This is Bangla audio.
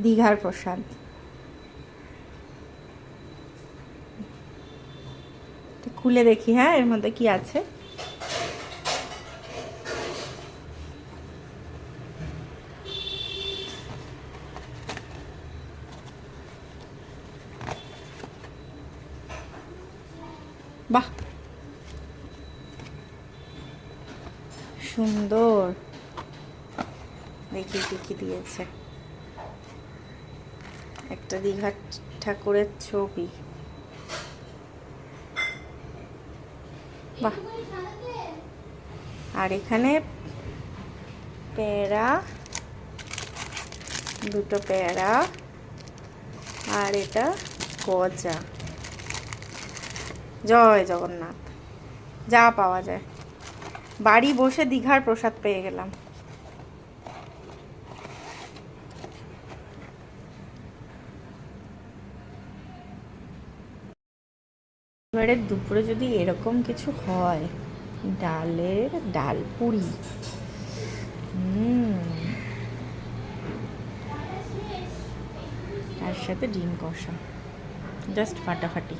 দীঘার প্রসাদ। খুলে দেখি, হ্যাঁ এর মধ্যে কি আছে। বাহ, সুন্দর। দেখি কি কি দিয়েছে। একটা দীঘার ঠাকুরের ছবি। বাহ। আর এখানে পেয়ারা, দুটো পেয়ারা, আর এটা গজা। জয় জগন্নাথ। যা পাওয়া যায়, বাড়ি বসে দীঘার প্রসাদ পেয়ে গেলাম। এবারে দুপুরে যদি এরকম কিছু হয়, ডাল পুরি, তার সাথে ডিম কষা, জাস্ট ফাটাফাটি।